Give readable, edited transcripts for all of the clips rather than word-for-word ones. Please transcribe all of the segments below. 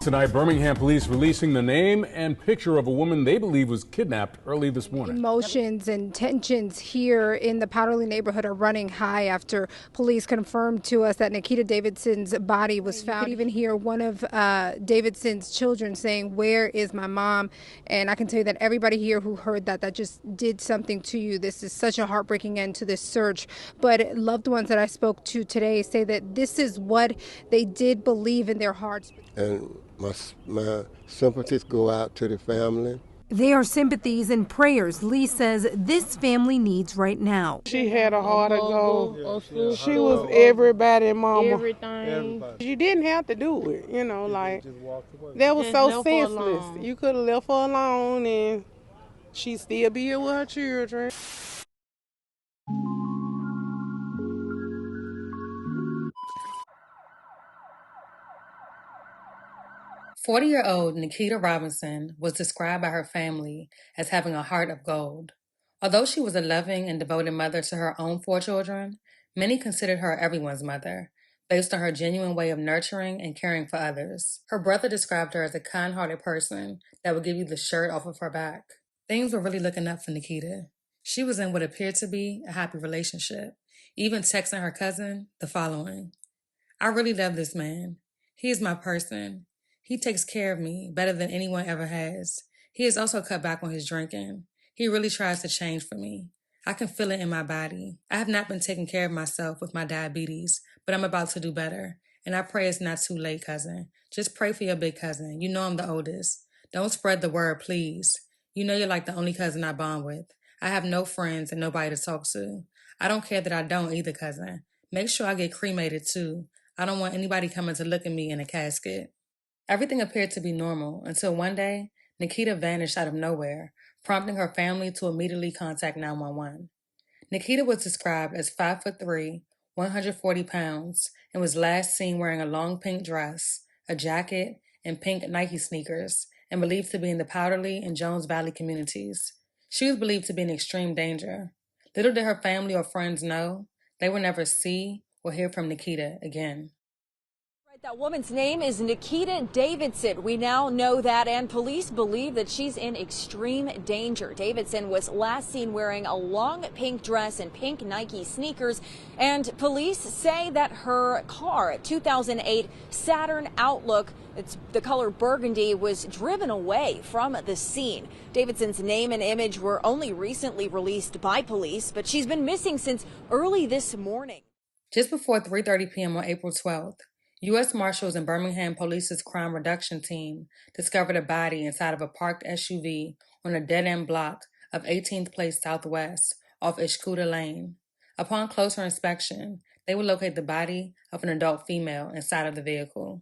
Tonight, Birmingham police releasing the name and picture of a woman they believe was kidnapped early this morning. Emotions and tensions here in the Powderly neighborhood are running high after police confirmed to us that Nikita Davidson's body was found. You could even hear one of Davidson's children saying, "Where is my mom?" And I can tell you that everybody here who heard that just did something to you. This is such a heartbreaking end to this search. But loved ones that I spoke to today say that this is what they did believe in their hearts. And my sympathies go out to the family. Their sympathies and prayers Lee says this family needs right now. She had a heart of gold. She was everybody's mama. Everything. You didn't have to do it, That was so senseless. You could have left her alone and she'd still be here with her children. 40-year-old Nikita Robinson was described by her family as having a heart of gold. Although she was a loving and devoted mother to her own 4 children, many considered her everyone's mother, based on her genuine way of nurturing and caring for others. Her brother described her as a kind-hearted person that would give you the shirt off of her back. Things were really looking up for Nikita. She was in what appeared to be a happy relationship, even texting her cousin the following: "I really love this man. He is my person. He takes care of me better than anyone ever has. He has also cut back on his drinking. He really tries to change for me. I can feel it in my body. I have not been taking care of myself with my diabetes, but I'm about to do better. And I pray it's not too late, cousin. Just pray for your big cousin. You know I'm the oldest. Don't spread the word, please. You know you're like the only cousin I bond with. I have no friends and nobody to talk to. I don't care that I don't either, cousin. Make sure I get cremated too. I don't want anybody coming to look at me in a casket." Everything appeared to be normal until one day, Nikita vanished out of nowhere, prompting her family to immediately contact 911. Nikita was described as 5'3", 140 pounds, and was last seen wearing a long pink dress, a jacket, and pink Nike sneakers, and believed to be in the Powderly and Jones Valley communities. She was believed to be in extreme danger. Little did her family or friends know, they would never see or hear from Nikita again. That woman's name is Nikita Davidson. We now know that, and police believe that she's in extreme danger. Davidson was last seen wearing a long pink dress and pink Nike sneakers, and police say that her car, a 2008 Saturn Outlook, it's the color burgundy, was driven away from the scene. Davidson's name and image were only recently released by police, but she's been missing since early this morning. Just before 3:30 p.m. on April 12th, U.S. Marshals and Birmingham Police's crime reduction team discovered a body inside of a parked SUV on a dead-end block of 18th Place Southwest off Ishkuta Lane. Upon closer inspection, they would locate the body of an adult female inside of the vehicle.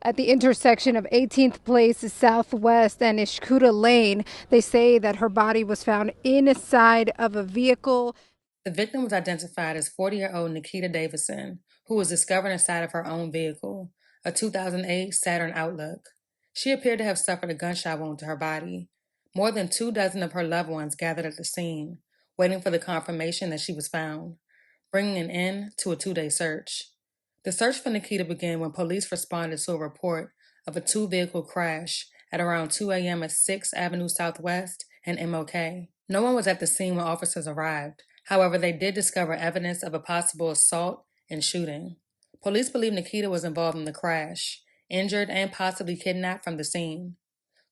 At the intersection of 18th Place Southwest and Ishkuta Lane, they say that her body was found inside of a vehicle. The victim was identified as 40-year-old Nikita Davidson, who was discovered inside of her own vehicle, a 2008 Saturn Outlook. She appeared to have suffered a gunshot wound to her body. More than 24 of her loved ones gathered at the scene, waiting for the confirmation that she was found, bringing an end to a 2-day search. The search for Nikita began when police responded to a report of a 2-vehicle crash at around 2 a.m. at 6th Avenue Southwest and MLK. No one was at the scene when officers arrived. However, they did discover evidence of a possible assault and shooting. Police believe Nikita was involved in the crash, injured and possibly kidnapped from the scene.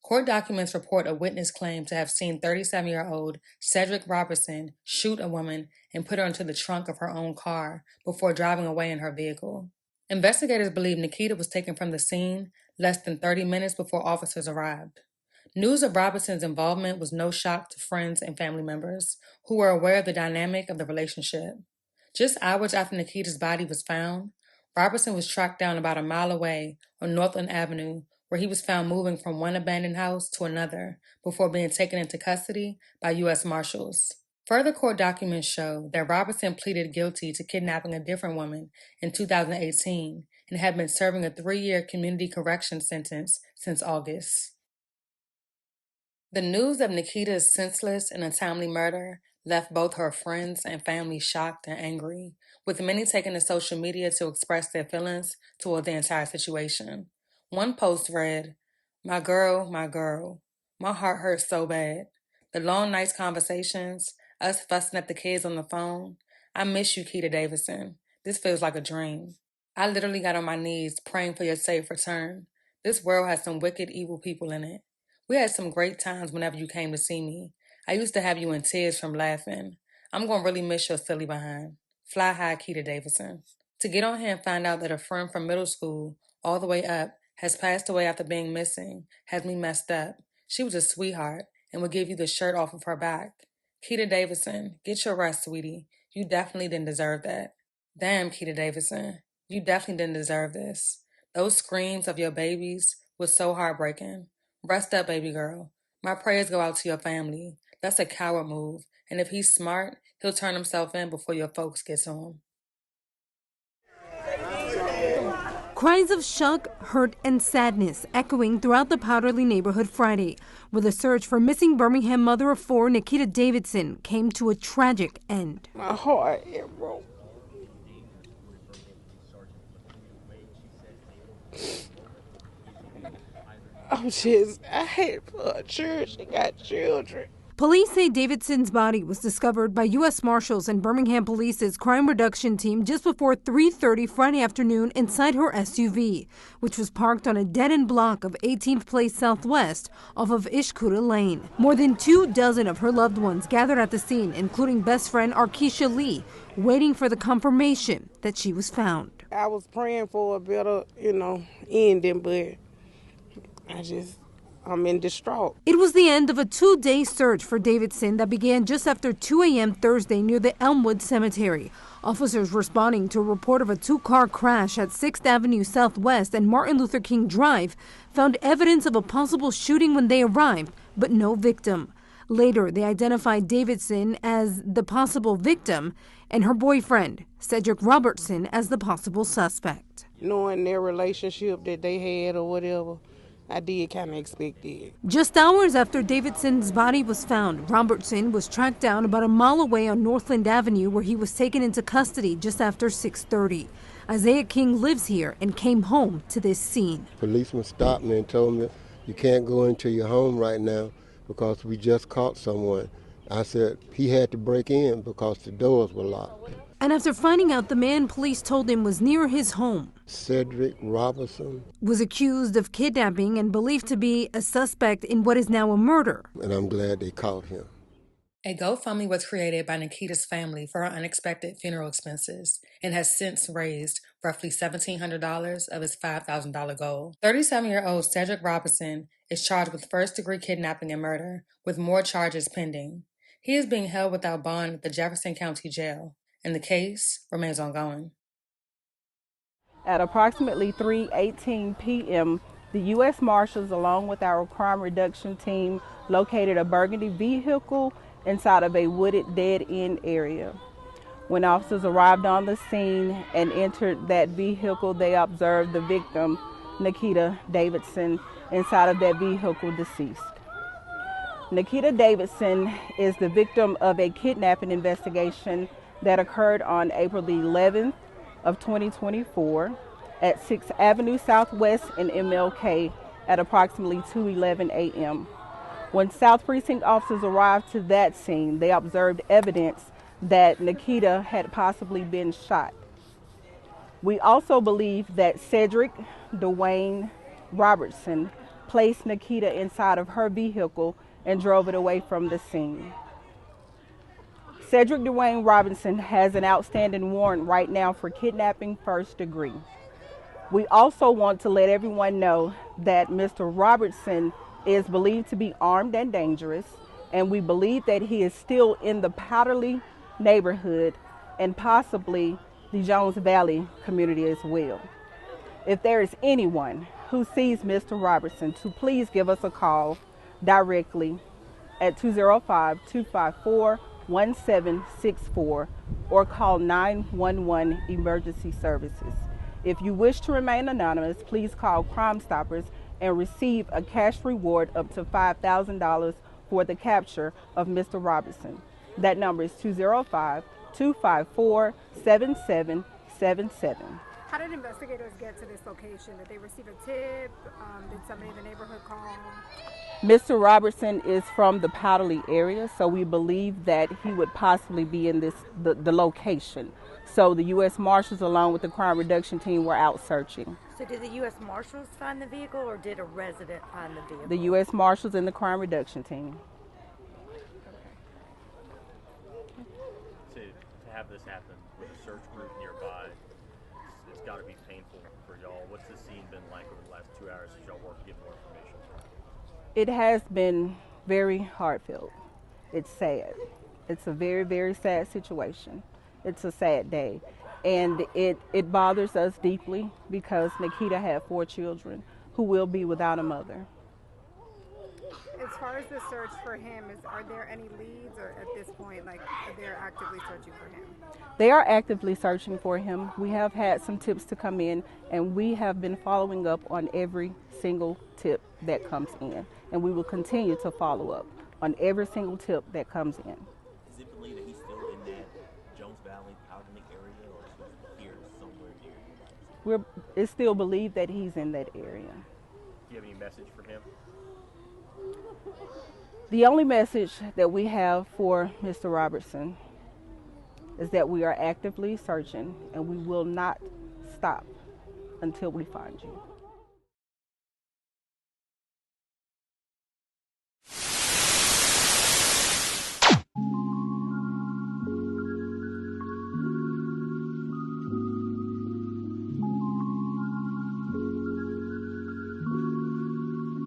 Court documents report a witness claimed to have seen 37-year-old Cedric Robertson shoot a woman and put her into the trunk of her own car before driving away in her vehicle. Investigators believe Nikita was taken from the scene less than 30 minutes before officers arrived. News of Robertson's involvement was no shock to friends and family members who were aware of the dynamic of the relationship. Just hours after Nikita's body was found, Robertson was tracked down about a mile away on Northland Avenue, where he was found moving from one abandoned house to another before being taken into custody by U.S. Marshals. Further court documents show that Robertson pleaded guilty to kidnapping a different woman in 2018 and had been serving a 3-year community correction sentence since August. The news of Nikita's senseless and untimely murder left both her friends and family shocked and angry, with many taking to social media to express their feelings toward the entire situation. One post read, my girl, my heart hurts so bad. The long nights conversations, us fussing at the kids on the phone. I miss you, Nikita Davidson. This feels like a dream. I literally got on my knees praying for your safe return. This world has some wicked, evil people in it. We had some great times whenever you came to see me. I used to have you in tears from laughing. I'm going to really miss your silly behind. Fly high, Nikita Davidson. To get on here and find out that a friend from middle school, all the way up, has passed away after being missing, has me messed up. She was a sweetheart and would give you the shirt off of her back. Nikita Davidson, get your rest, sweetie. You definitely didn't deserve that. Damn, Nikita Davidson, you definitely didn't deserve this. Those screams of your babies was so heartbreaking. Rest up, baby girl. My prayers go out to your family. That's a coward move, and if he's smart, he'll turn himself in before your folks get to him. Cries of shock, hurt, and sadness echoing throughout the Powderly neighborhood Friday, where the search for missing Birmingham mother of four, Nikita Davidson, came to a tragic end. My heart, it broke. I hate for a church. She got children. Police say Davidson's body was discovered by U.S. Marshals and Birmingham Police's crime reduction team just before 3:30 Friday afternoon inside her SUV, which was parked on a dead-end block of 18th Place Southwest off of Ishkuta Lane. More than 24 of her loved ones gathered at the scene, including best friend Arkisha Lee, waiting for the confirmation that she was found. I was praying for a better, ending, but I'm in distraught. It was the end of a 2-day search for Davidson that began just after 2 a.m. Thursday near the Elmwood Cemetery. Officers responding to a report of a 2-car crash at 6th Avenue Southwest and Martin Luther King Drive found evidence of a possible shooting when they arrived, but no victim. Later, they identified Davidson as the possible victim and her boyfriend, Cedric Robertson, as the possible suspect. Knowing their relationship that they had or whatever, I did kind of expect it. Just hours after Davidson's body was found, Robertson was tracked down about a mile away on Northland Avenue, where he was taken into custody just after 6:30. Isaiah King lives here and came home to this scene. Policeman stopped me and told me, you can't go into your home right now because we just caught someone. I said he had to break in because the doors were locked. And after finding out the man police told him was near his home, Cedric Robertson, was accused of kidnapping and believed to be a suspect in what is now a murder. and I'm glad they caught him. A GoFundMe was created by Nikita's family for her unexpected funeral expenses and has since raised roughly $1,700 of its $5,000 goal. 37-year-old Cedric Robertson is charged with first-degree kidnapping and murder, with more charges pending. He is being held without bond at the Jefferson County Jail, and the case remains ongoing. At approximately 3:18 p.m., the U.S. Marshals, along with our crime reduction team, located a burgundy vehicle inside of a wooded dead-end area. When officers arrived on the scene and entered that vehicle, they observed the victim, Nikita Davidson, inside of that vehicle deceased. Nikita Davidson is the victim of a kidnapping investigation that occurred on April the 11th of 2024 at 6th Avenue Southwest in MLK at approximately 2:11 a.m. When South Precinct officers arrived to that scene, they observed evidence that Nikita had possibly been shot. We also believe that Cedric Dwayne Robertson placed Nikita inside of her vehicle and drove it away from the scene. Cedric Dwayne Robinson has an outstanding warrant right now for kidnapping first degree. We also want to let everyone know that Mr. Robertson is believed to be armed and dangerous, and we believe that he is still in the Powderly neighborhood and possibly the Jones Valley community as well. If there is anyone who sees Mr. Robertson, to please give us a call directly at 205-254-1764 or call 911 Emergency Services. If you wish to remain anonymous, please call Crime Stoppers and receive a cash reward up to $5,000 for the capture of Mr. Robertson. That number is 205-254-7777. did investigators get to this location? Did they receive a tip? Did somebody in the neighborhood call? Mr. Robertson is from the Powderly area, so we believe that he would possibly be in the location. So the U.S. Marshals, along with the crime reduction team, were out searching. So did the U.S. Marshals find the vehicle, or did a resident find the vehicle? The U.S. Marshals and the crime reduction team. To have this happen with a search group nearby, it's got to be painful for y'all. What's the scene been like over the last 2 hours as y'all work to get more information? It has been very heartfelt. It's sad. It's a very, very sad situation. It's a sad day. And it bothers us deeply because Nikita had 4 children who will be without a mother. As far as the search for him, are there any leads, or at this point, like, they're actively searching for him? They are actively searching for him. We have had some tips to come in, and we have been following up on every single tip that comes in. And we will continue to follow up on every single tip that comes in. Is it believed that he's still in that Jones Valley, Powderly area, or is he here somewhere near you? It's still believed that he's in that area. Do you have any message for him? The only message that we have for Mr. Robertson is that we are actively searching, and we will not stop until we find you.